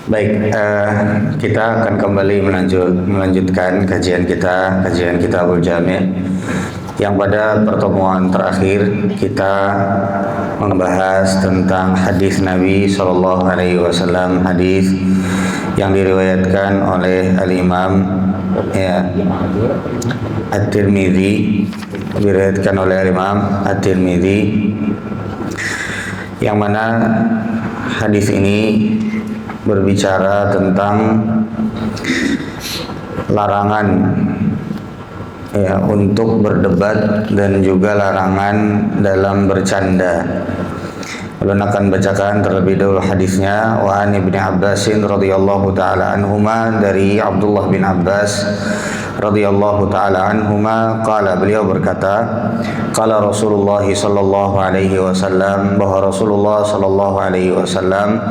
Baik, kita akan kembali melanjutkan kajian Kitabul Jami', yang pada pertemuan terakhir kita membahas tentang hadis Nabi Shallallahu Alaihi Wasallam, hadis yang diriwayatkan oleh Al-Imam At-Tirmidzi, yang mana hadis ini berbicara tentang larangan untuk berdebat dan juga larangan dalam bercanda. Lalu akan bacakan terlebih dahulu hadisnya. Wa an Ibnu Abbas radhiyallahu taala anhuma, dari Abdullah bin Abbas radhiyallahu taala anhuma, qala, beliau berkata, qala Rasulullah sallallahu alaihi wasallam, bahwa Rasulullah sallallahu alaihi wasallam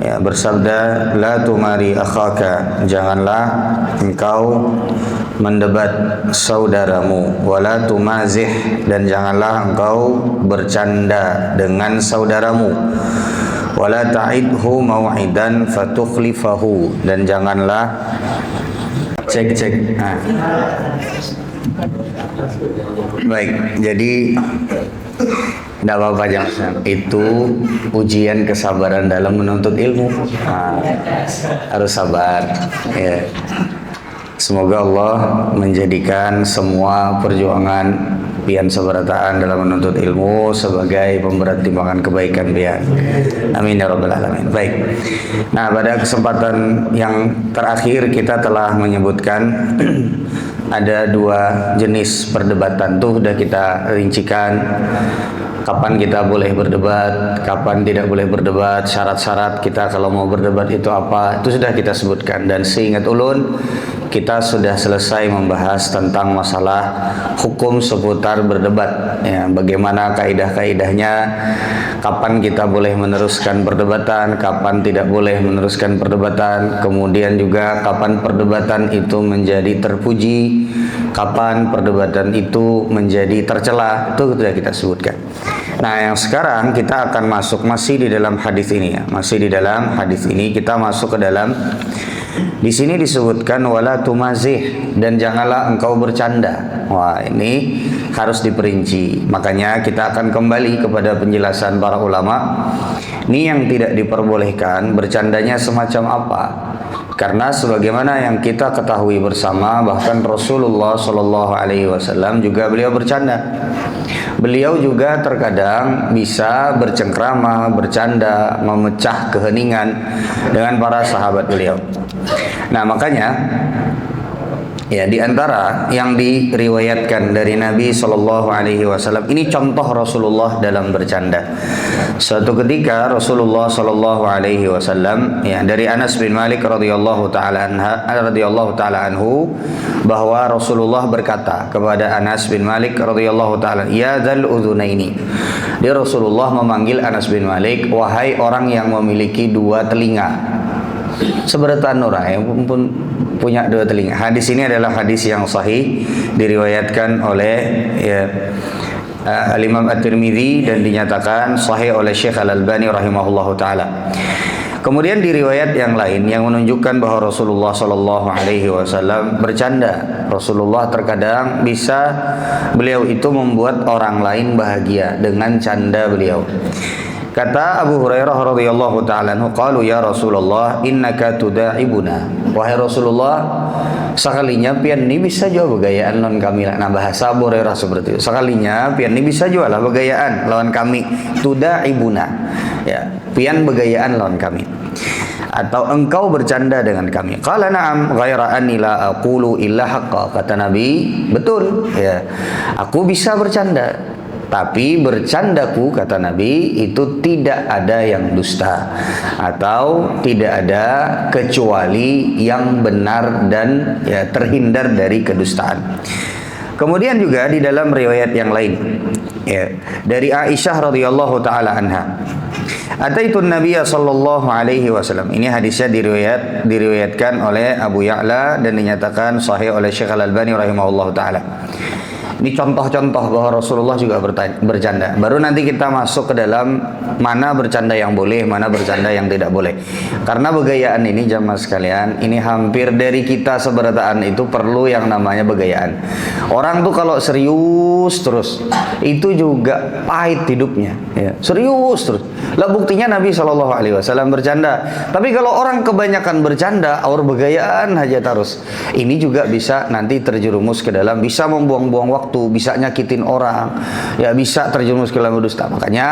bersabda, la tumari akhaka, janganlah engkau mendebat saudaramu, wala tumazih, dan janganlah engkau bercanda dengan saudaramu, wala ta'idhu mau'idan fatukhlifahu, dan janganlah cek. Baik, jadi tidak apa-apa, jangan. Itu ujian kesabaran dalam menuntut ilmu. Harus sabar. Ya. Semoga Allah menjadikan semua perjuangan pian seberataan dalam menuntut ilmu sebagai pemberat timbangan kebaikan pian. Amin ya rabbal alamin. Baik. Nah, pada kesempatan yang terakhir kita telah menyebutkan ada dua jenis perdebatan, tuh sudah kita rincikan. Kapan kita boleh berdebat, kapan tidak boleh berdebat, syarat-syarat kita kalau mau berdebat itu apa, itu sudah kita sebutkan. Dan seingat ulun, kita sudah selesai membahas tentang masalah hukum seputar berdebat, ya, bagaimana kaidah-kaidahnya, kapan kita boleh meneruskan perdebatan, kapan tidak boleh meneruskan perdebatan, kemudian juga kapan perdebatan itu menjadi terpuji, kapan perdebatan itu menjadi tercela, itu sudah kita sebutkan. Nah, yang sekarang kita akan masuk masih di dalam hadis ini, ya. Masih di dalam hadis ini kita masuk ke dalam, di sini disebutkan wala tumazih, dan janganlah engkau bercanda. Wah, ini harus diperinci. Makanya kita akan kembali kepada penjelasan para ulama. Ini yang tidak diperbolehkan, bercandanya semacam apa? Karena sebagaimana yang kita ketahui bersama, bahkan Rasulullah Shallallahu Alaihi Wasallam juga beliau bercanda. Beliau juga terkadang bisa bercengkrama, bercanda, memecah keheningan dengan para sahabat beliau. Nah, makanya ya, di antara yang diriwayatkan dari Nabi Shallallahu Alaihi Wasallam, ini contoh Rasulullah dalam bercanda. Suatu ketika Rasulullah Shallallahu Alaihi Wasallam, ya, dari Anas bin Malik radhiyallahu taala anhu, bahwa Rasulullah berkata kepada Anas bin Malik radhiyallahu taala, ya dzal udhunaini. Dia Rasulullah memanggil Anas bin Malik, wahai orang yang memiliki dua telinga. Seberatan orang yang pun punya dua telinga. Hadis ini adalah hadis yang sahih, diriwayatkan oleh Al-Imam At-Tirmidzi dan dinyatakan sahih oleh Syekh Al-Albani rahimahullahu taala. Kemudian di riwayat yang lain yang menunjukkan bahwa Rasulullah Shallallahu Alaihi Wasallam bercanda. Rasulullah terkadang bisa beliau itu membuat orang lain bahagia dengan canda beliau. Kata Abu Hurairah radhiyallahu taala anhu, qalu ya Rasulullah innaka tudaibuna. Wahai Rasulullah, sekalinya pian ni bisa juga begayaan lawan kami. Nah, bahasa Abu Hurairah seperti itu. Sekalinya pian ni bisa juga lah begayaan lawan kami. Tudaibuna. Ya, pian begayaan lawan kami. Atau engkau bercanda dengan kami. Qala na'am ghaira anni la aqulu illa haqqa. Kata Nabi, betul, ya. Aku bisa bercanda, tapi bercandaku, kata Nabi, itu tidak ada yang dusta, atau tidak ada kecuali yang benar dan ya terhindar dari kedustaan. Kemudian juga di dalam riwayat yang lain, ya, dari Aisyah radhiyallahu taala anha, ataitun Nabiya sallallahu alaihi wasallam. Ini hadisnya diriwayatkan oleh Abu Ya'la dan dinyatakan sahih oleh Syekh Al-Albani rahimahullahu taala. Ini contoh-contoh bahwa Rasulullah juga bercanda. Baru nanti kita masuk ke dalam mana bercanda yang boleh, mana bercanda yang tidak boleh. Karena begayaan ini jamaah sekalian, ini hampir dari kita seberataan itu perlu yang namanya begayaan. Orang tuh kalau serius terus, itu juga pahit hidupnya. Ya, serius terus. Lah buktinya Nabi SAW bercanda. Tapi kalau orang kebanyakan bercanda, aur begayaan aja terus. Ini juga bisa nanti terjerumus ke dalam, bisa membuang-buang waktu, bisa nyakitin orang, ya bisa terjerumus ke dalam dusta. Makanya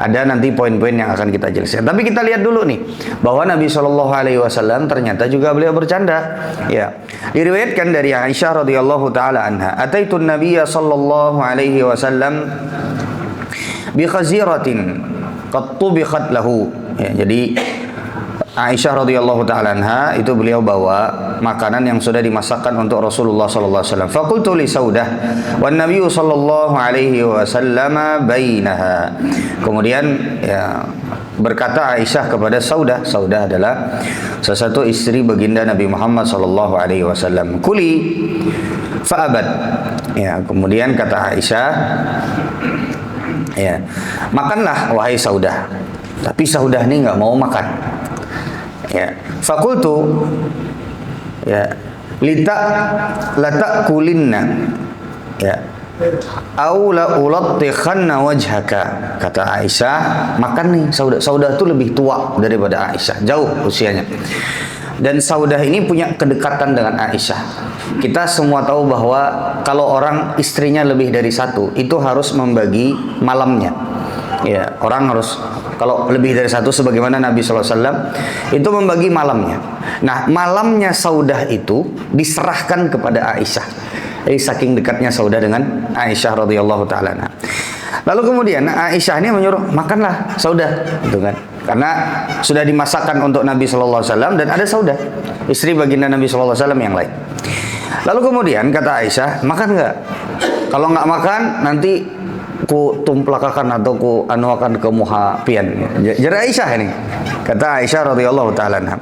ada nanti poin-poin yang akan kita jelaskan. Tapi kita lihat dulu nih bahwa Nabi SAW ternyata juga beliau bercanda. Ya, diriwayatkan dari Aisyah radhiyallahu taala anha, "Ataitun Nabiyya sallallahu alaihi wasallam bi khaziratin qad tubikhat lahu." Ya, jadi Aisyah radhiyallahu taala anha itu beliau bawa makanan yang sudah dimasakkan untuk Rasulullah sallallahu alaihi wasallam. Faqultu li Saudah wan Nabiy sallallahu alaihi wasallam bainaha. Kemudian ya berkata Aisyah kepada Saudah. Saudah adalah salah satu istri baginda Nabi Muhammad sallallahu alaihi wasallam. Kuli fa'abad. Ya, kemudian kata Aisyah, ya, makanlah wahai Saudah. Tapi Saudah ini enggak mau makan. Ya, fakultu ya lata kulinna ya au la ulattikhanna wajhaka. Kata Aisyah, makan nih Saudah. Saudah itu lebih tua daripada Aisyah, jauh usianya. Dan Saudah ini punya kedekatan dengan Aisyah. Kita semua tahu bahwa kalau orang istrinya lebih dari satu, itu harus membagi malamnya. Ya, orang harus kalau lebih dari satu, sebagaimana Nabi SAW itu membagi malamnya. Nah, malamnya Saudah itu diserahkan kepada Aisyah. Jadi saking dekatnya Saudah dengan Aisyah radhiyallahu taala. Lalu kemudian Aisyah ini menyuruh, makanlah Saudah, gitu kan? Karena sudah dimasakkan untuk Nabi SAW dan ada Saudah, istri baginda Nabi SAW yang lain. Lalu kemudian kata Aisyah, makan nggak? Kalau nggak makan nanti ku tumplakakan atau ku anuakan ke muha pian. Jadi Aisyah ini. Kata Aisyah radhiyallahu taala anha.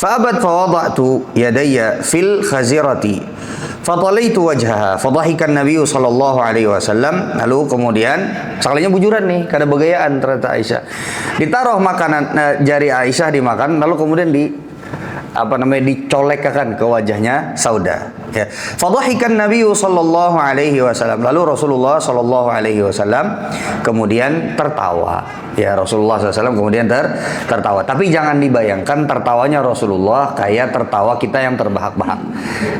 Fa'abat fawada'tu yadayya fil khazirati. Fatalaitu wajhaha. Fadhahikan Nabi sallallahu alaihi wasallam. Lalu kemudian sekalinya bujuran nih, kada begayaan ternyata Aisyah. Ditaruh makanan jari Aisyah dimakan, lalu kemudian dicolekkan ke wajahnya Saudah. Ya. Fadhahikan Nabi sallallahu alaihi wasallam. Lalu Rasulullah sallallahu alaihi wasallam kemudian tertawa. Ya, Rasulullah SAW kemudian tertawa. Tapi jangan dibayangkan tertawanya Rasulullah kayak tertawa kita yang terbahak-bahak.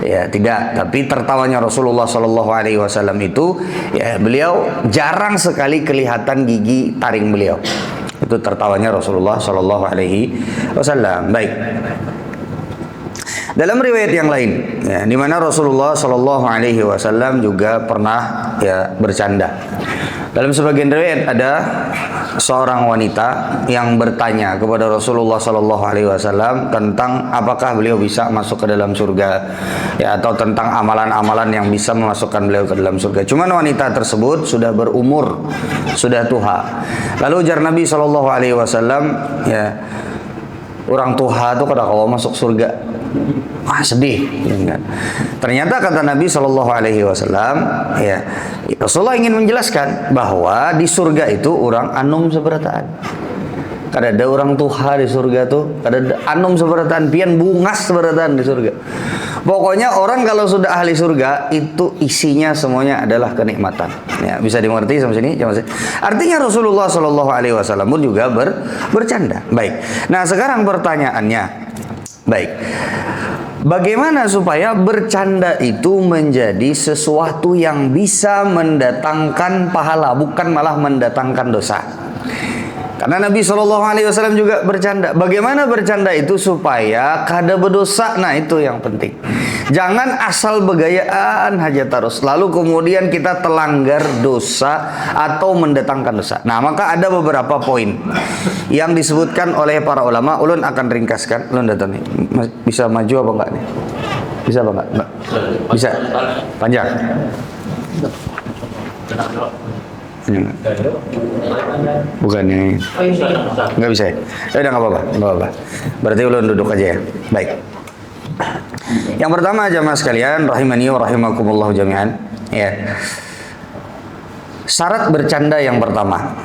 Ya, tidak. Tapi tertawanya Rasulullah sallallahu alaihi wasallam itu, ya, beliau jarang sekali kelihatan gigi taring beliau. Itu tertawanya Rasulullah sallallahu alaihi wasallam. Baik. Dalam riwayat yang lain, ya, di mana Rasulullah Shallallahu Alaihi Wasallam juga pernah ya bercanda. Dalam sebagian riwayat ada seorang wanita yang bertanya kepada Rasulullah Shallallahu Alaihi Wasallam tentang apakah beliau bisa masuk ke dalam surga, ya, atau tentang amalan-amalan yang bisa memasukkan beliau ke dalam surga. Cuman wanita tersebut sudah berumur, sudah tua. Lalu ujar Nabi Shallallahu Alaihi Wasallam, ya, orang tua itu kada kau masuk surga. Wah, sedih, ya kan? Ternyata kata Nabi Shallallahu Alaihi Wasallam, ya, Rasulullah ingin menjelaskan bahwa di surga itu orang anum seberataan. Kada ada orang tuha di surga tuh, kada ada anum seberataan, pian bungas seberataan di surga. Pokoknya orang kalau sudah ahli surga itu isinya semuanya adalah kenikmatan. Ya, bisa dimengerti sampai sini? Artinya Rasulullah Shallallahu Alaihi Wasallam pun juga bercanda. Baik. Nah, sekarang pertanyaannya, baik, bagaimana supaya bercanda itu menjadi sesuatu yang bisa mendatangkan pahala, bukan malah mendatangkan dosa? Karena Nabi SAW juga bercanda. Bagaimana bercanda itu supaya kada berdosa? Nah, itu yang penting. Jangan asal begayaan aja terus, lalu kemudian kita terlanggar dosa atau mendatangkan dosa. Nah, maka ada beberapa poin yang disebutkan oleh para ulama. Ulun akan ringkaskan. Ulun datang nih, bisa maju apa enggak nih? Bisa apa enggak? Bisa. Panjang. Bukan ini. Enggak bisa ya? Udah enggak apa-apa. Berarti ulun duduk aja ya. Baik. Yang pertama jamaah sekalian rahimani wa rahimakumullah jami'an, Ya. Syarat bercanda yang pertama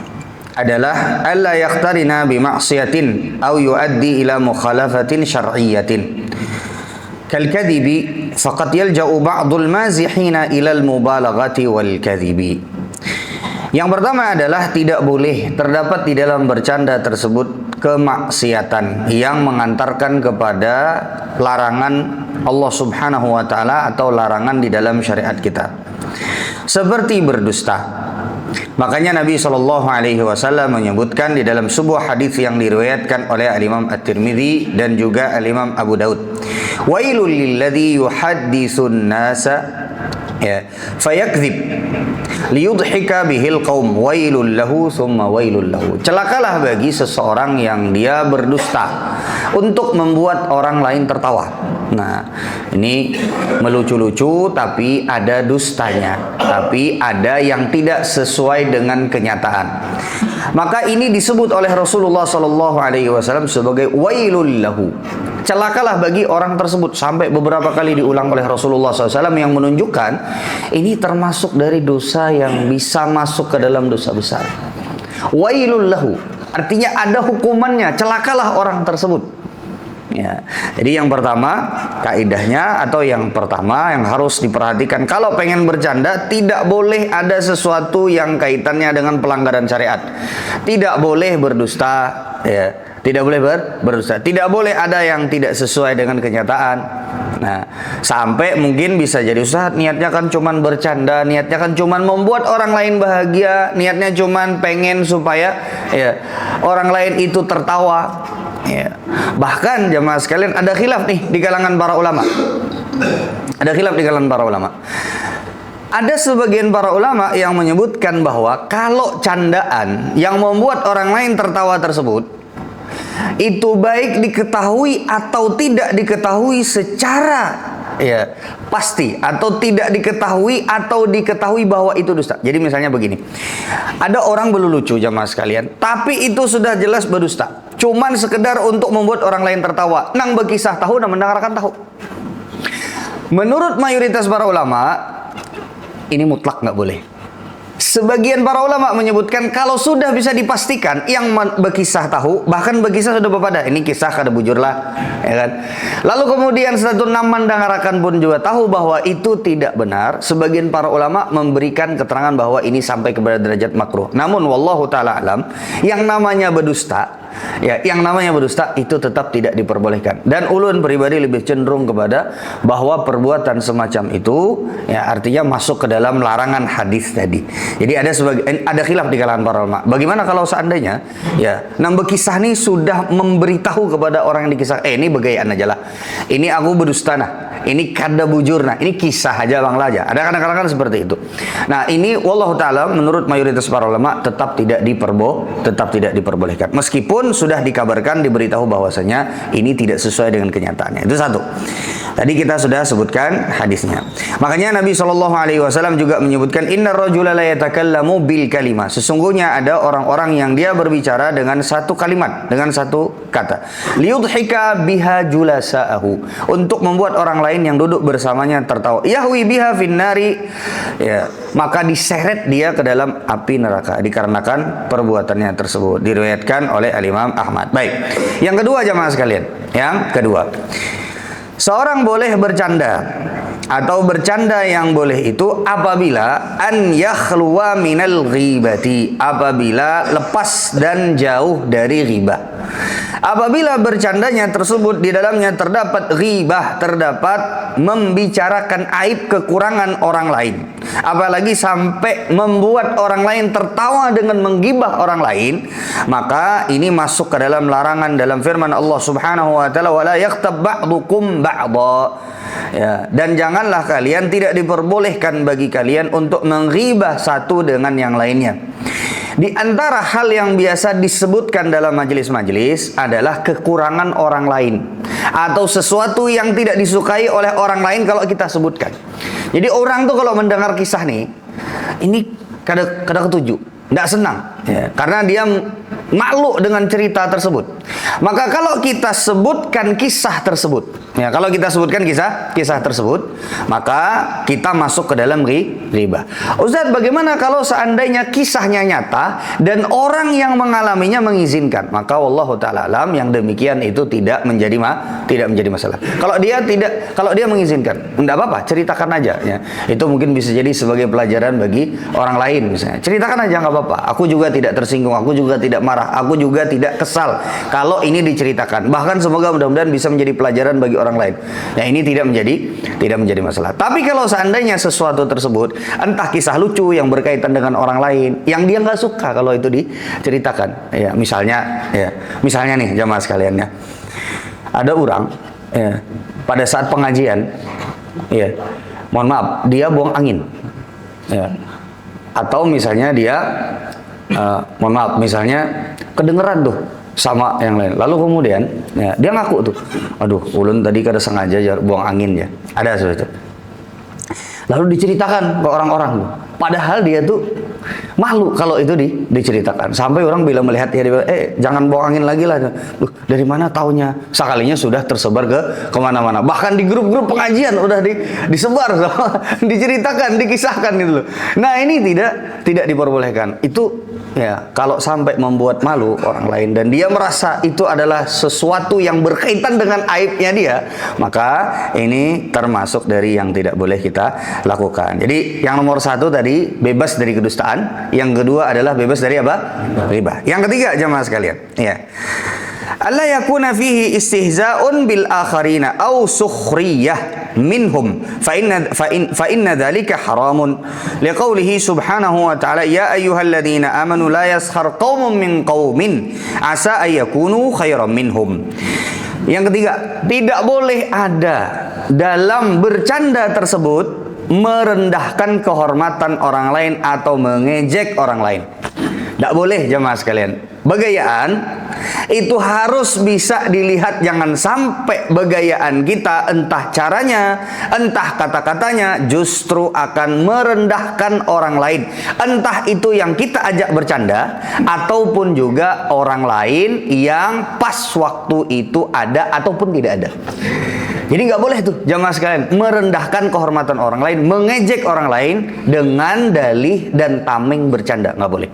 adalah alla yaqtarina bi ma'siyatin aw yuaddi ila mukhalafatin syar'iyyatin. Kal kadhibi faqad yalja'u ba'dul mazihina ila al mubalaghati wal kadhibi. Yang pertama adalah tidak boleh terdapat di dalam bercanda tersebut kemaksiatan yang mengantarkan kepada larangan Allah Subhanahu wa taala atau larangan di dalam syariat kita. Seperti berdusta. Makanya Nabi Shallallahu Alaihi Wasallam menyebutkan di dalam sebuah hadis yang diriwayatkan oleh Imam At-Tirmidzi dan juga Imam Abu Daud, wailul lilladzi yuhadditsun nasa ya fayakdzib liyudhika bihil qaum wailul lahu thumma wailul lahu. Celakalah bagi seseorang yang dia berdusta untuk membuat orang lain tertawa. Nah, ini melucu-lucu tapi ada dustanya, tapi ada yang tidak sesuai dengan kenyataan. Maka ini disebut oleh Rasulullah Sallallahu Alaihi Wasallam sebagai wailul lahu. Celakalah bagi orang tersebut, sampai beberapa kali diulang oleh Rasulullah SAW yang menunjukkan ini termasuk dari dosa yang bisa masuk ke dalam dosa besar. Wailul lahu, artinya ada hukumannya, celakalah orang tersebut. Ya, jadi yang pertama kaidahnya atau yang pertama yang harus diperhatikan kalau pengen bercanda, tidak boleh ada sesuatu yang kaitannya dengan pelanggaran syariat. Tidak boleh berdusta, ya. Tidak boleh berdusta. Tidak boleh ada yang tidak sesuai dengan kenyataan. Nah, sampai mungkin bisa jadi Ustaz niatnya kan cuman bercanda, niatnya kan cuman membuat orang lain bahagia, niatnya cuman pengen supaya ya orang lain itu tertawa. Ya. Bahkan jemaah sekalian ada khilaf nih di kalangan para ulama. Ada khilaf di kalangan para ulama. Ada sebagian para ulama yang menyebutkan bahwa kalau candaan yang membuat orang lain tertawa tersebut itu baik diketahui atau tidak diketahui secara ya pasti, atau tidak diketahui atau diketahui bahwa itu dusta. Jadi misalnya begini, ada orang berlucu jamaah sekalian, tapi itu sudah jelas berdusta, cuman sekedar untuk membuat orang lain tertawa, nang berkisah tahu dan mendengarkan tahu. Menurut mayoritas para ulama ini mutlak nggak boleh. Sebagian para ulama menyebutkan kalau sudah bisa dipastikan yang berkisah tahu, bahkan berkisah sudah bepada, ini kisah kada bujur lah, ya kan. Lalu kemudian satu naman dangarakan pun juga tahu bahwa itu tidak benar. Sebagian para ulama memberikan keterangan bahwa ini sampai kepada derajat makruh. Namun wallahu taala alam, yang namanya berdusta, ya, yang namanya berdusta itu tetap tidak diperbolehkan. Dan ulun pribadi lebih cenderung kepada bahwa perbuatan semacam itu ya artinya masuk ke dalam larangan hadis tadi. Jadi ada khilaf di kalangan para ulama. Bagaimana kalau seandainya ya nambah kisah ini sudah memberitahu kepada orang yang dikisah, ini begayaan aja lah, ini aku berdusta nah, ini kada bujur nah, ini kisah aja bang aja. Ada kadang-kadang seperti itu. Nah ini wallahu taala menurut mayoritas para ulama tetap tidak diperbolehkan. Meskipun sudah dikabarkan, diberitahu bahwasanya ini tidak sesuai dengan kenyataannya. Itu satu. Tadi kita sudah sebutkan hadisnya. Makanya Nabi Shallallahu Alaihi Wasallam juga menyebutkan inna rajula la yatakallamu bil kalimah. Sesungguhnya ada orang-orang yang dia berbicara dengan satu kalimat, dengan satu kata. Liyudhika biha julasa'ahu, untuk membuat orang lain yang duduk bersamanya tertawa. Yahwi biha finnari, ya, maka diseret dia ke dalam api neraka dikarenakan perbuatannya tersebut. Diriwayatkan oleh Al-Imam Ahmad. Baik. Yang kedua jamaah sekalian, yang kedua, seorang boleh bercanda atau bercanda yang boleh itu apabila an yakhluwa minal ghibati, apabila lepas dan jauh dari ghibah. Apabila bercandanya tersebut di dalamnya terdapat ghibah, terdapat membicarakan aib kekurangan orang lain, apalagi sampai membuat orang lain tertawa dengan menggibah orang lain, maka ini masuk ke dalam larangan dalam firman Allah Subhanahu wa taala, wala yaghtab ba'dukum ba'dha. Ya, dan janganlah kalian, tidak diperbolehkan bagi kalian untuk menghibah satu dengan yang lainnya. Di antara hal yang biasa disebutkan dalam majelis-majelis adalah kekurangan orang lain atau sesuatu yang tidak disukai oleh orang lain kalau kita sebutkan. Jadi orang tuh kalau mendengar kisah nih, ini kada ketujuh, tidak senang. ya, karena dia malu dengan cerita tersebut. Maka kalau kita sebutkan kisah tersebut, ya, kalau kita sebutkan kisah tersebut, maka kita masuk ke dalam riba. Ustaz, bagaimana kalau seandainya kisahnya nyata dan orang yang mengalaminya mengizinkan? Maka wallahu taala alam, yang demikian itu tidak menjadi masalah. Kalau dia mengizinkan, enggak apa-apa, ceritakan aja, ya. Itu mungkin bisa jadi sebagai pelajaran bagi orang lain misalnya. Ceritakan aja, nggak apa-apa. Aku juga tidak tersinggung, aku juga tidak marah, aku juga tidak kesal kalau ini diceritakan. Bahkan semoga mudah-mudahan bisa menjadi pelajaran bagi orang lain. Ya, ini tidak menjadi masalah. Tapi kalau seandainya sesuatu tersebut entah kisah lucu yang berkaitan dengan orang lain yang dia nggak suka kalau itu diceritakan, ya, misalnya nih jamaah sekalian, ya, ada orang, ya, pada saat pengajian, ya, mohon maaf, dia buang angin, ya, atau misalnya dia mohon maaf, misalnya kedengeran tuh sama yang lain. Lalu kemudian, ya, dia ngaku tuh, aduh, ulun tadi kada sengaja buang angin, ya. Ada seperti itu. Lalu diceritakan ke orang-orang tuh. Padahal dia tuh malu kalau itu diceritakan. Sampai orang bila melihat dia bilang, jangan buang angin lagi lah. Loh, dari mana taunya? Sekalinya sudah tersebar ke kemana-mana. Bahkan di grup-grup pengajian udah disebar, diceritakan, dikisahkan gitu loh. Nah, ini tidak diperbolehkan. Itu, ya, kalau sampai membuat malu orang lain dan dia merasa itu adalah sesuatu yang berkaitan dengan aibnya dia, maka ini termasuk dari yang tidak boleh kita lakukan. Jadi yang nomor satu tadi bebas dari kedustaan, yang kedua adalah bebas dari apa? Riba. Yang ketiga jamaah sekalian, ya, alla yakuna fihi istihza'un bil akharina aw sukhriyah minhum fa inna dzalika haramun liqaulihi subhanahu wa ta'ala ya ayyuhalladzina amanu la yaskhar qaumun min qaumin asa ay yakunu khairan minhum. Yang ketiga, tidak boleh ada dalam bercanda tersebut merendahkan kehormatan orang lain atau mengejek orang lain. Tidak boleh jemaah sekalian. Begayaan itu harus bisa dilihat, jangan sampai begayaan kita entah caranya, entah kata-katanya justru akan merendahkan orang lain. Entah itu yang kita ajak bercanda ataupun juga orang lain yang pas waktu itu ada ataupun tidak ada. Jadi nggak boleh tuh jamaah sekalian merendahkan kehormatan orang lain, mengejek orang lain dengan dalih dan tameng bercanda, nggak boleh.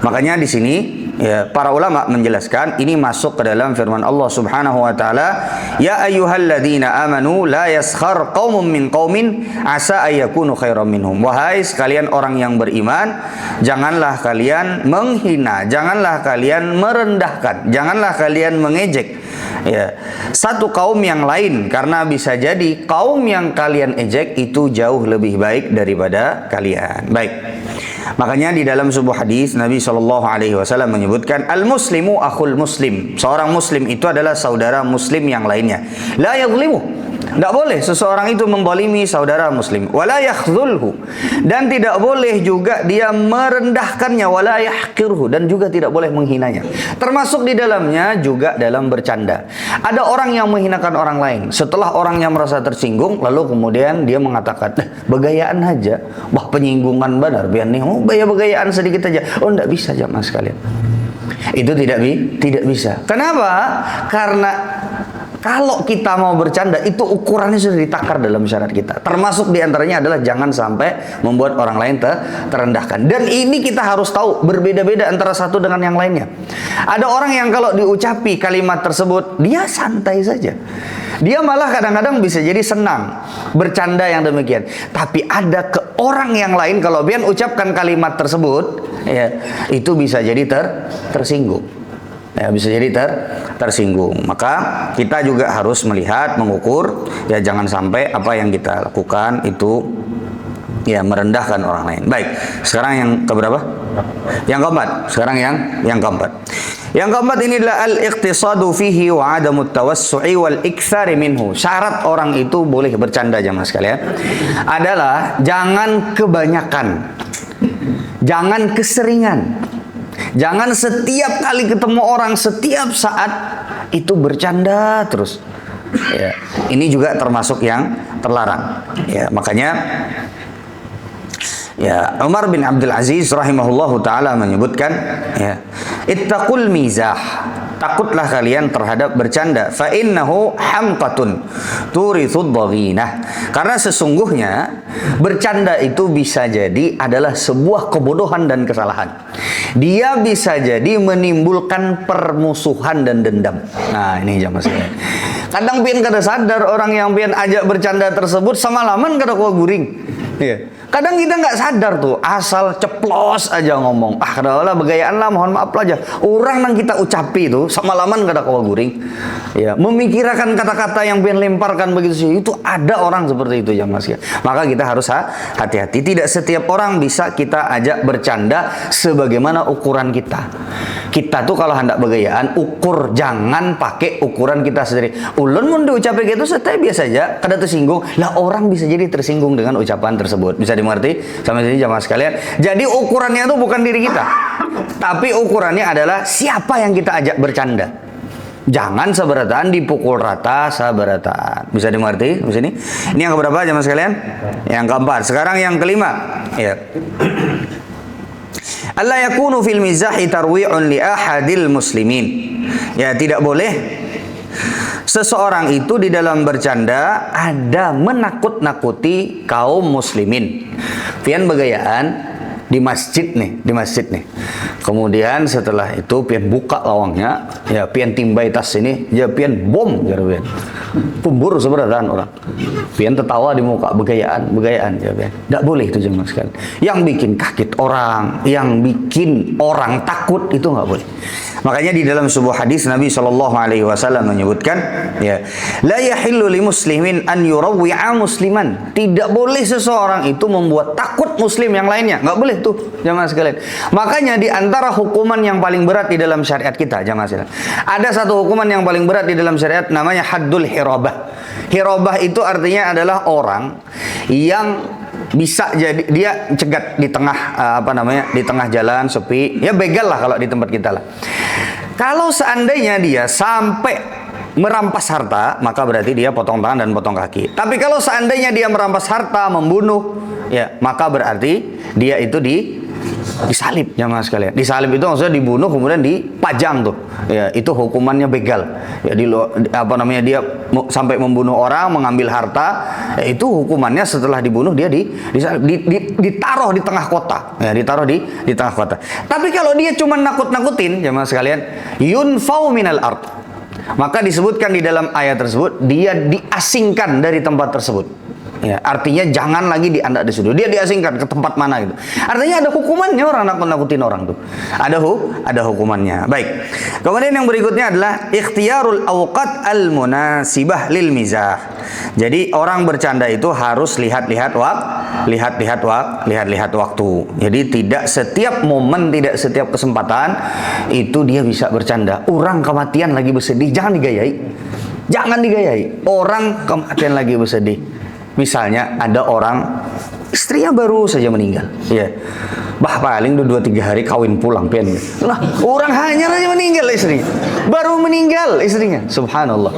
Makanya di sini, ya, para ulama menjelaskan ini masuk ke dalam firman Allah Subhanahu wa taala, ya ayyuhalladzina amanu la yaskhar qaumun min qaumin asa ayyakunu khairan minhum. Wahai sekalian orang yang beriman, janganlah kalian menghina, janganlah kalian merendahkan, janganlah kalian mengejek, ya, satu kaum yang lain, karena bisa jadi kaum yang kalian ejek itu jauh lebih baik daripada kalian. Baik. Makanya di dalam sebuah hadis Nabi Shallallahu Alaihi Wasallam menyebutkan al-muslimu akhul muslim. Seorang muslim itu adalah saudara muslim yang lainnya. La yadhlimu. Tidak boleh seseorang itu membalimi saudara muslim. Wala yakhdhulhu. Dan tidak boleh juga dia merendahkannya. Wala yahqirhu. Dan juga tidak boleh menghinanya. Termasuk di dalamnya juga dalam bercanda. Ada orang yang menghinakan orang lain. Setelah orangnya merasa tersinggung, lalu kemudian dia mengatakan, begayaan aja. Wah, penyinggungan benar. Biar nih, begayaan sedikit aja. Oh, tidak bisa jamaah sekalian. Itu tidak bisa. Kenapa? Karena kalau kita mau bercanda, itu ukurannya sudah ditakar dalam syariat kita. Termasuk diantaranya adalah jangan sampai membuat orang lain terendahkan. Dan ini kita harus tahu, berbeda-beda antara satu dengan yang lainnya. Ada orang yang kalau diucapi kalimat tersebut, dia santai saja. Dia malah kadang-kadang bisa jadi senang bercanda yang demikian. Tapi ada ke orang yang lain, kalau dia ucapkan kalimat tersebut, ya, itu bisa jadi tersinggung. Ya, bisa jadi tersinggung. Maka kita juga harus melihat, mengukur, ya, jangan sampai apa yang kita lakukan itu, ya, merendahkan orang lain. Baik, sekarang yang keberapa? Yang keempat. Sekarang yang keempat. Yang keempat ini adalah al-iqtisadu fihi wa adamut tawassu'i wal iktsari minhu. Syarat orang itu boleh bercanda jamaah sekalian adalah jangan kebanyakan. Jangan keseringan. Jangan setiap kali ketemu orang, setiap saat itu bercanda terus. Ya, ini juga termasuk yang terlarang. Ya, makanya Ya, Umar bin Abdul Aziz rahimahullahu taala menyebutkan, ya, ittaqul mizah. Takutlah kalian terhadap bercanda, fa innahu hamqatun turithud daghinah. Karena sesungguhnya bercanda itu bisa jadi adalah sebuah kebodohan dan kesalahan. Dia bisa jadi menimbulkan permusuhan dan dendam. Nah, ini jamaah sekalian. Kadang pian kada sadar orang yang pian ajak bercanda tersebut sama laman kada kuah guring. Iya. Kadang kita nggak sadar tuh, asal ceplos aja ngomong. Ah, kadang-kadang begayaan lah, mohon maaf aja. Orang yang kita ucapi itu sama laman kada kawa guring. Ya, memikirkan kata-kata yang pian lemparkan begitu sih. Itu ada orang seperti itu ya Mas ya. Maka kita harus hati-hati. Tidak setiap orang bisa kita ajak bercanda sebagaimana ukuran kita. Kita tuh kalau hendak begayaan ukur, jangan pakai ukuran kita sendiri. Ulun mun diucapi gitu saya biasa aja, kada tersinggung. Lah orang bisa jadi tersinggung dengan ucapan tersebut. Bisa dimengerti sama sini jamaah sekalian. Jadi ukurannya itu bukan diri kita, tapi ukurannya adalah siapa yang kita ajak bercanda. Jangan seberataan dipukul rata seberataan. Bisa dimengerti di sini? Ini yang keberapa jamaah sekalian? Yang keempat. Sekarang yang kelima. Ya. Allah yakunu fil mizahi tarwi'un li ahadil muslimin. Ya, tidak boleh seseorang itu di dalam bercanda ada menakut-nakuti kaum muslimin. Pian begayaan di masjid nih. Kemudian setelah itu pian buka lawangnya, ya pian timbai tas ini, ya pian bom gitu pian. Pemburu sebenarnya orang. Pian tertawa di muka begayaan ya pian. Tidak boleh itu jemaah sekalian. Yang bikin kaget orang, yang bikin orang takut itu nggak boleh. Makanya di dalam sebuah hadis Nabi Shallallahu Alaihi Wasallam menyebutkan, ya, la yahillu li muslimin an yurawwi'a musliman. Tidak boleh seseorang itu membuat takut muslim yang lainnya. Nggak boleh tuh, jamaah sekalian. Makanya di antara hukuman yang paling berat di dalam syariat kita, jamaah sekalian, ada satu hukuman yang paling berat di dalam syariat namanya haddul hirabah. Hirabah itu artinya adalah orang yang bisa jadi dia cegat di tengah di tengah jalan sepi, ya begal lah kalau di tempat kita lah. Kalau seandainya dia sampai merampas harta, maka berarti dia potong tangan dan potong kaki. Tapi kalau seandainya dia merampas harta, membunuh, ya maka berarti dia itu disalib, jamaah sekalian. Disalib itu maksudnya dibunuh kemudian dipajang tuh. Ya, itu hukumannya begal. Ya, dia sampai membunuh orang, mengambil harta, ya, itu hukumannya setelah dibunuh dia ditaruh di tengah kota. Ya, ditaruh di tengah kota. Tapi kalau dia cuma nakut-nakutin, jamaah sekalian, yunfau minal ard. Maka disebutkan di dalam ayat tersebut, dia diasingkan dari tempat tersebut. Ya, artinya jangan lagi diandak di situ. Dia diasingkan ke tempat mana gitu. Artinya ada hukumannya orang nakut-nakutin orang tuh. Ada hukumannya. Baik. Kemudian yang berikutnya adalah ikhtiyarul awqat al-munasibah lil mizah. Jadi orang bercanda itu harus lihat-lihat waktu. Jadi tidak setiap momen, tidak setiap kesempatan itu dia bisa bercanda. Orang kematian lagi bersedih, jangan digayai. Orang kematian lagi bersedih. Misalnya ada orang istrinya baru saja meninggal, ya, paling 2-3 hari kawin pulang pian. Lah, orang hanya aja meninggal istrinya, baru meninggal istrinya, subhanallah,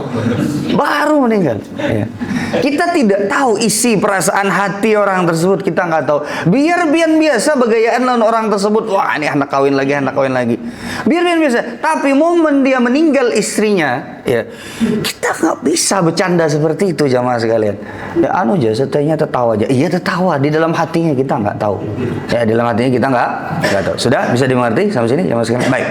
baru meninggal. Ya. Kita tidak tahu isi perasaan hati orang tersebut, kita nggak tahu. Biar biasa begayaan orang tersebut, wah ini anak kawin lagi. Biar biasa. Tapi momen dia meninggal istrinya, ya, kita nggak bisa bercanda seperti itu jamaah sekalian. Ya aja, setanya tertawa aja. Iya tertawa, di dalam hatinya kita nggak tahu. Ya di dalam hatinya kita nggak tahu. Sudah bisa dimengerti sampai sini jamaah sekalian. Baik.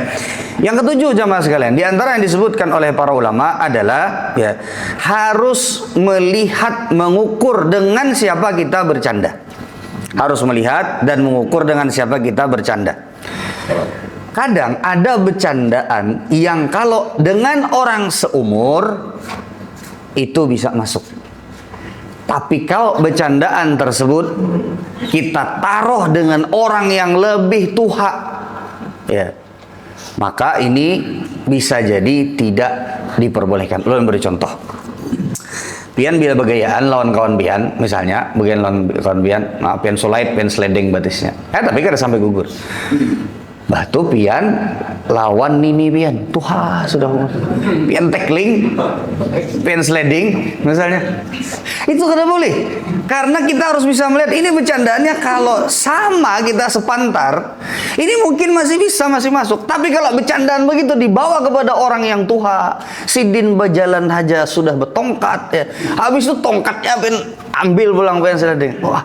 Yang ketujuh jamaah sekalian, di antara yang disebutkan oleh para ulama adalah, ya, harus melihat, mengukur dengan siapa kita bercanda. Harus melihat dan mengukur dengan siapa kita bercanda. Kadang ada bercandaan yang kalau dengan orang seumur itu bisa masuk. Tapi kalau bercandaan tersebut kita taruh dengan orang yang lebih tua, ya, maka ini bisa jadi tidak diperbolehkan. Ulun beri contoh. Pian bila begayaan lawan kawan pian, misalnya, bagian lawan kawan pian, pian sulait, pian sliding batisnya. Tapi kada sampai gugur. Batu pian lawan nini pian. Tuha sudah pian tackling, pian sliding misalnya. Itu kada boleh. Karena kita harus bisa melihat ini bercandaannya kalau sama kita sepantar, ini mungkin masih bisa masih masuk. Tapi kalau bercandaan begitu dibawa kepada orang yang tuha, sidin berjalan haja sudah bertongkat ya. Habis itu tongkatnya pian ambil pulang pian sliding. Wah.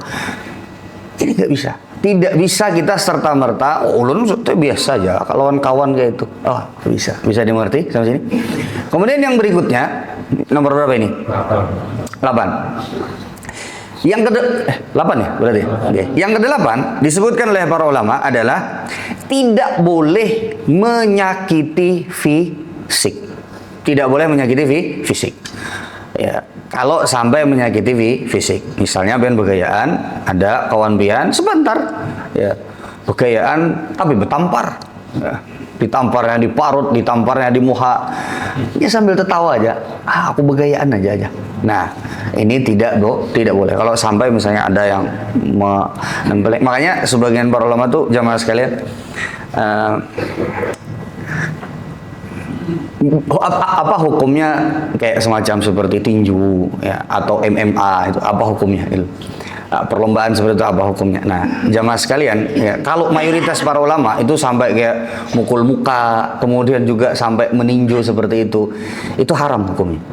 Ini nggak bisa. Tidak bisa kita serta-merta, ulun itu biasa aja kalau kawan-kawan kayak itu. Oh, bisa. Bisa dimengerti sampai sini. Kemudian yang berikutnya, nomor berapa ini? 8. Yang ke 8 ya berarti. Okay. Yang ke-8 disebutkan oleh para ulama adalah tidak boleh menyakiti fisik. Tidak boleh menyakiti fisik. Ya, kalau sampai menyakiti fisik, misalnya pian begayaan, ada kawan pian sebentar, ya begayaan tapi bertampar, ya, ditamparnya di parut, ditamparnya di muka, ya sambil tertawa aja, aku begayaan aja. Nah, ini tidak boleh. Kalau sampai misalnya ada yang menempel, makanya sebagian para ulama tuh jamaah sekalian. Apa hukumnya kayak semacam seperti tinju ya, atau MMA itu apa hukumnya itu? Perlombaan seperti itu apa hukumnya? Nah, jamaah sekalian ya, kalau mayoritas para ulama itu sampai kayak mukul muka, kemudian juga sampai meninju seperti itu haram hukumnya.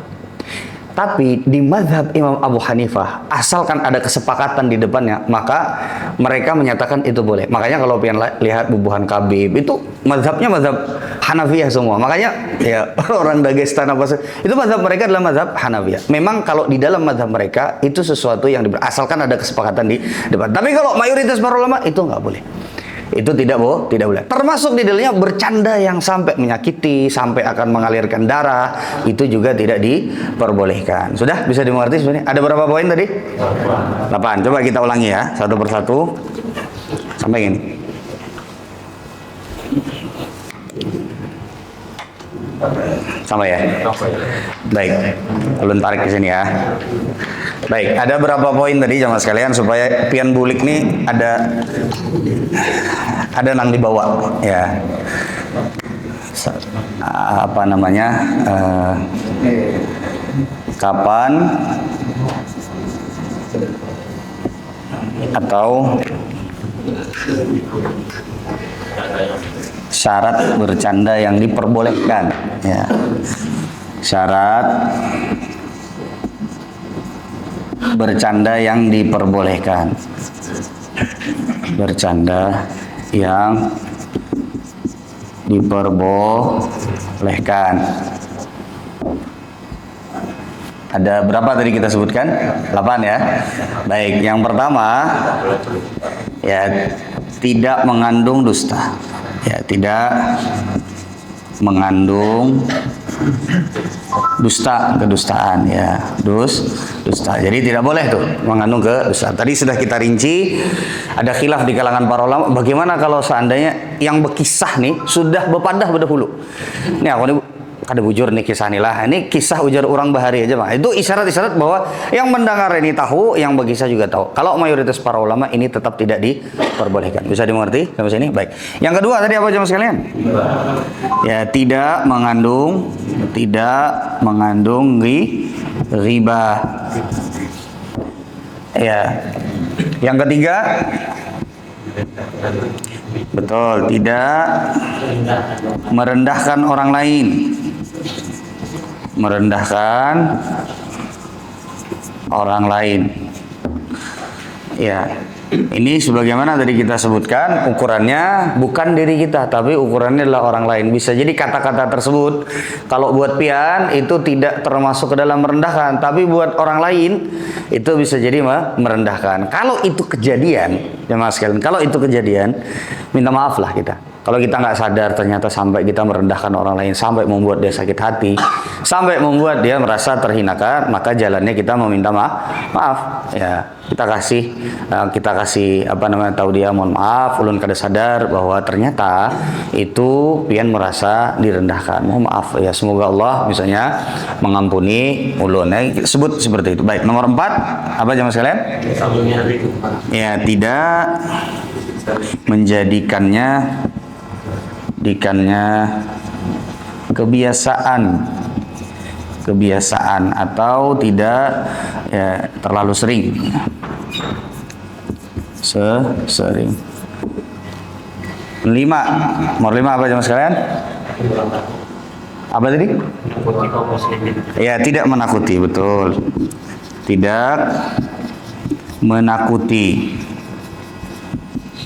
Tapi di mazhab Imam Abu Hanifah, asalkan ada kesepakatan di depannya, maka mereka menyatakan itu boleh. Makanya kalau pian lihat bubuhan Khabib, itu mazhabnya mazhab Hanafiyah semua. Makanya ya orang Dagestan apa itu mazhab mereka adalah mazhab Hanafiyah. Memang kalau di dalam mazhab mereka itu sesuatu yang asalkan ada kesepakatan di depan. Tapi kalau mayoritas para ulama itu nggak boleh. Itu tidak boleh. Termasuk di dalamnya bercanda yang sampai menyakiti, sampai akan mengalirkan darah, itu juga tidak diperbolehkan. Sudah bisa dimengerti sebenarnya? Ada berapa poin tadi? 8. Coba kita ulangi ya, satu persatu. Sampai ini. Sampai ya? Baik. Ulun tarik ke sini ya. Baik, ada berapa poin tadi jamaah sekalian supaya pian bulik nih ada nang dibawa ya. Apa namanya? Kapan atau syarat bercanda yang diperbolehkan ya. Syarat bercanda yang diperbolehkan. Bercanda yang diperbolehkan. Ada berapa tadi kita sebutkan? 8 ya. Baik, yang pertama ya tidak mengandung dusta. Ya, tidak mengandung kedustaan ya, dusta. Jadi tidak boleh tuh mengandung kedustaan. Tadi sudah kita rinci, ada khilaf di kalangan para ulama. Bagaimana kalau seandainya yang berkisah nih sudah berpadah berdahulu? Ini aku nih kada bujur nih kisah nih lah. Ini kisah ujar orang bahari aja Pak. Itu isyarat-isyarat bahwa yang mendengar ini tahu, yang berkisah juga tahu. Kalau mayoritas para ulama ini tetap tidak diperbolehkan. Bisa dimengerti sampai sini? Baik. Yang kedua tadi apa jemaah sekalian? Ya, tidak mengandung riba. Ya. Yang ketiga, betul, tidak merendahkan orang lain. Merendahkan orang lain. Ya. Ini sebagaimana tadi kita sebutkan, ukurannya bukan diri kita, tapi ukurannya adalah orang lain. Bisa jadi kata-kata tersebut kalau buat pian itu tidak termasuk ke dalam merendahkan, tapi buat orang lain itu bisa jadi merendahkan. Kalau itu kejadian, jemaah sekalian, kalau itu kejadian, minta maaf lah kita. Kalau kita nggak sadar ternyata sampai kita merendahkan orang lain, sampai membuat dia sakit hati, sampai membuat dia merasa terhinakan, maka jalannya kita meminta maaf. Ya, kita kasih apa namanya, tahu dia, mohon maaf, ulun kada sadar bahwa ternyata itu pian merasa direndahkan. Mohon maaf ya, semoga Allah misalnya mengampuni ulun. Sebut seperti itu. Baik, nomor 4 apa jemaah sekalian? Ya, tidak menjadikannya jadikannya kebiasaan atau tidak ya terlalu sering. Sering. 5. Nomor 5 apa jemaah sekalian? Apa tadi? Ya, tidak menakuti, betul. Tidak menakuti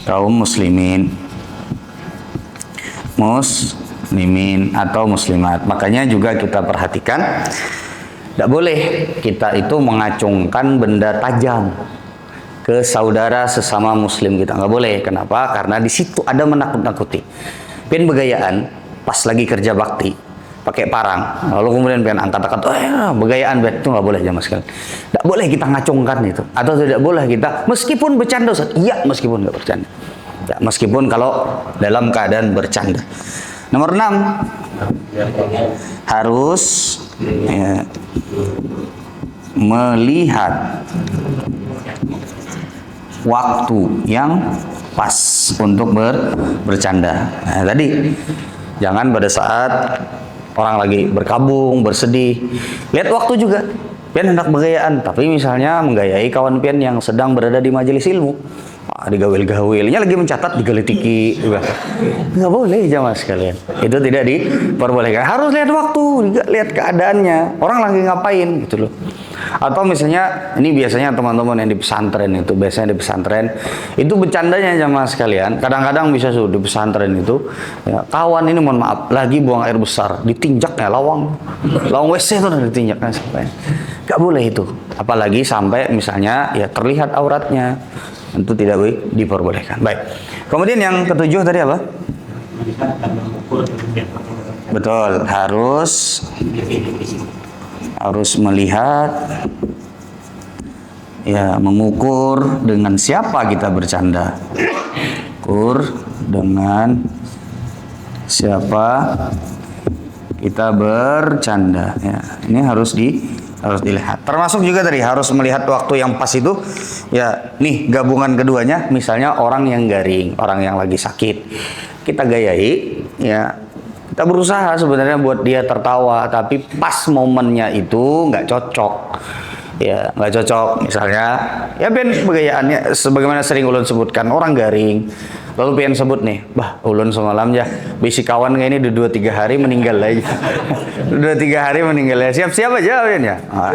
kaum muslimin atau muslimat. Makanya juga kita perhatikan, tidak boleh kita itu mengacungkan benda tajam ke saudara sesama muslim kita, nggak boleh. Kenapa? Karena di situ ada menakut-nakuti. Pian begayaan pas lagi kerja bakti pakai parang, lalu kemudian pian angkat-angkat, begayaan, itu nggak boleh jamaah sekalian. Tidak boleh kita ngacungkan itu, atau tidak boleh kita meskipun bercanda, iya meskipun nggak bercanda, ya, meskipun kalau dalam keadaan bercanda. Nomor 6, harus ya, melihat waktu yang pas untuk bercanda. Nah, tadi jangan pada saat orang lagi berkabung, bersedih, lihat waktu juga. Pian hendak begayaan, tapi misalnya menggayai kawan pian yang sedang berada di majelis ilmu, digawil-gawilnya lagi mencatat, digalitiki, nggak boleh jamaah sekalian. Itu tidak diperbolehkan. Harus lihat waktu, lihat keadaannya, orang lagi ngapain gitu loh. Atau misalnya, ini biasanya teman-teman yang di pesantren itu, biasanya di pesantren itu bercandanya jamaah sekalian. Kadang-kadang bisa di pesantren itu, ya, kawan ini mohon maaf lagi buang air besar, ditinjaknya lawang WC itu ditinjaknya sampai. Gak boleh itu, apalagi sampai misalnya ya terlihat auratnya, itu tidak diperbolehkan. Baik. Kemudian yang ketujuh tadi apa? Betul, harus melihat, ya, mengukur dengan siapa kita bercanda. Ukur dengan siapa kita bercanda. Ya, ini harus dilihat. Termasuk juga tadi harus melihat waktu yang pas itu. Ya, nih gabungan keduanya. Misalnya orang yang garing, orang yang lagi sakit, kita gayai, ya. Kita berusaha sebenarnya buat dia tertawa, tapi pas momennya itu nggak cocok. Ya, nggak cocok. Misalnya, ya pian begayaannya sebagaimana sering ulun sebutkan, orang garing. Lalu pian sebut nih, ulun semalam ya, bisi kawan kayak ini 2-3 hari meninggal aja. 2-3 hari meninggal ya. Siap-siap aja pian ya. Nah,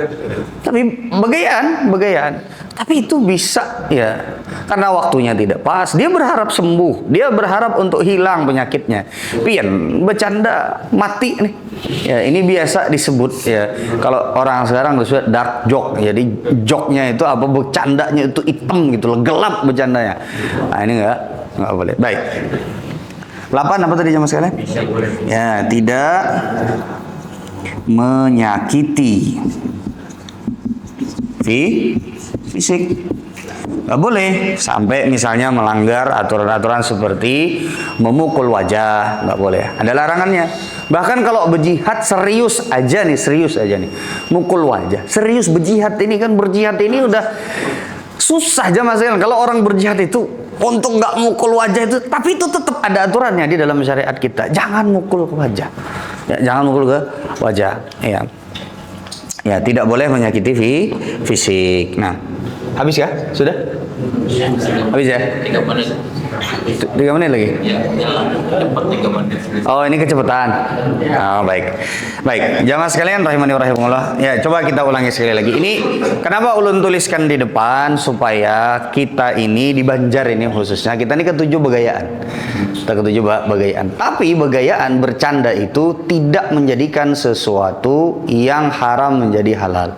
tapi begayaan. Tapi itu bisa ya, karena waktunya tidak pas. Dia berharap sembuh, dia berharap untuk hilang penyakitnya. Pian bercanda mati nih. Ya, ini biasa disebut ya. Kalau orang sekarang disebut dark joke. Jadi joke-nya itu apa, bercandanya itu hitam gitu loh, gelap bercandanya. Nah, ini enggak boleh. Baik. 8 apa tadi jamaah sekalian? Ya, tidak menyakiti fisik. Nggak boleh sampai misalnya melanggar aturan-aturan seperti memukul wajah, nggak boleh. Ada larangannya. Bahkan kalau berjihad serius aja nih, mukul wajah. Serius berjihad ini kan, berjihad ini udah susah aja mas. Kalau orang berjihad itu untuk nggak mukul wajah itu, tapi itu tetap ada aturannya di dalam syariat kita. Jangan mukul ke wajah. Ya, jangan mukul ke wajah. Ya, tidak boleh menyakiti fisik. Nah, habis ya? Sudah? Habis ya? 3 menit. 3 menit lagi? Ya, cepat 3 menit. Oh, ini kecepatan. Oh, baik. Baik, jamaah sekalian rahimani wa rahimakumullah. Ya, coba kita ulangi sekali lagi. Ini kenapa ulun tuliskan di depan, supaya kita ini di Banjar ini khususnya, kita ini ketujuh begayaan. Kita ketujuh begayaan. Tapi begayaan bercanda itu tidak menjadikan sesuatu yang haram menjadi halal.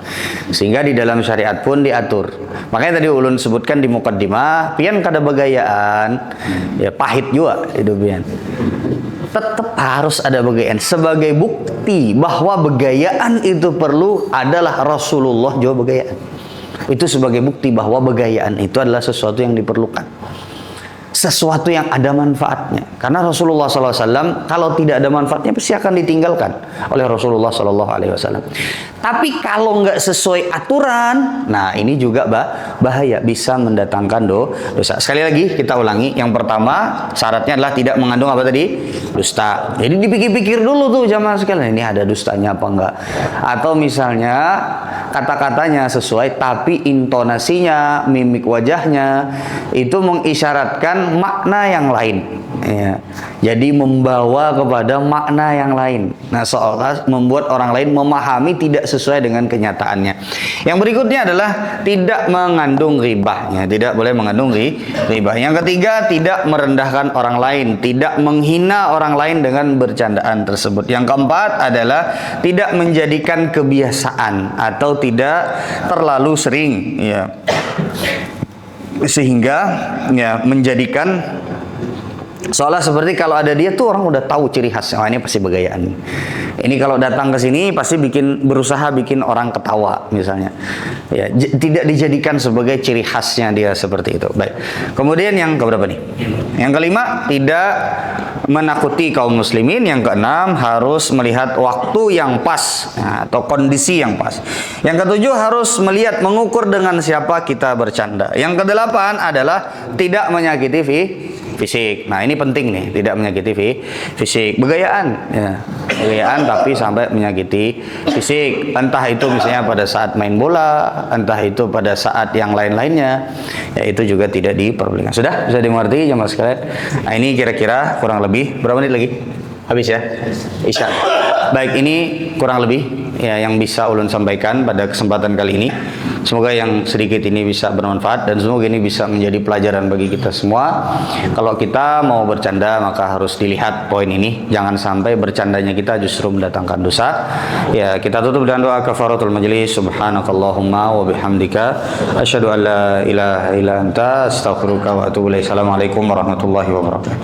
Sehingga di dalam syariat pun diatur. Makanya tadi ulun sebutkan di mukaddimah, pian kada begayaan, ya pahit juga itu pian. Tetap harus ada begayaan sebagai bukti bahwa begayaan itu perlu, adalah Rasulullah juga begayaan. Itu sebagai bukti bahwa begayaan itu adalah sesuatu yang diperlukan. sesuatu yang ada manfaatnya. Karena Rasulullah SAW kalau tidak ada manfaatnya pasti akan ditinggalkan oleh Rasulullah SAW. Tapi kalau nggak sesuai aturan, nah ini juga bahaya, bisa mendatangkan dosa. Sekali lagi kita ulangi, yang pertama syaratnya adalah tidak mengandung apa tadi? Dusta. Jadi dipikir-pikir dulu tuh jamaah sekalian, ini ada dustanya apa enggak? Atau misalnya kata-katanya sesuai tapi intonasinya, mimik wajahnya itu mengisyaratkan makna yang lain, ya. Jadi membawa kepada makna yang lain. Nah, seolah membuat orang lain memahami tidak sesuai dengan kenyataannya. Yang berikutnya adalah tidak mengandung ribahnya, tidak boleh mengandung ribah. Yang ketiga, tidak merendahkan orang lain, tidak menghina orang lain dengan bercandaan tersebut. Yang keempat adalah tidak menjadikan kebiasaan atau tidak terlalu sering, ya, sehingga ya menjadikan seolah seperti kalau ada dia tuh orang udah tahu ciri khasnya, ini pasti begayaan. Ini kalau datang ke sini pasti berusaha bikin orang ketawa misalnya. Ya, tidak dijadikan sebagai ciri khasnya dia seperti itu. Baik. Kemudian yang keberapa nih? Yang kelima, tidak menakuti kaum muslimin. Yang keenam, harus melihat waktu yang pas, nah, atau kondisi yang pas. Yang ketujuh, harus melihat, mengukur dengan siapa kita bercanda. Yang kedelapan adalah tidak menyakiti fisik. Nah, ini penting nih, tidak menyakiti fisik. Begayaan, ya. Begayaan tapi sampai menyakiti fisik. Entah itu misalnya pada saat main bola, entah itu pada saat yang lain-lainnya. Ya, itu juga tidak diperbolehkan. Sudah bisa dimengerti jemaah sekalian? Nah, ini kira-kira kurang lebih berapa menit lagi? Habis ya? Isya. Baik, ini kurang lebih ya yang bisa ulun sampaikan pada kesempatan kali ini. Semoga yang sedikit ini bisa bermanfaat dan semoga ini bisa menjadi pelajaran bagi kita semua. Kalau kita mau bercanda maka harus dilihat poin ini. Jangan sampai bercandanya kita justru mendatangkan dosa. Ya, kita tutup dengan doa kafaratul majelis. Subhanakallahumma wa bihamdika asyhadu an la ilaha illa anta astaghfiruka wa atubu ilaik. Assalamualaikum warahmatullahi wabarakatuh.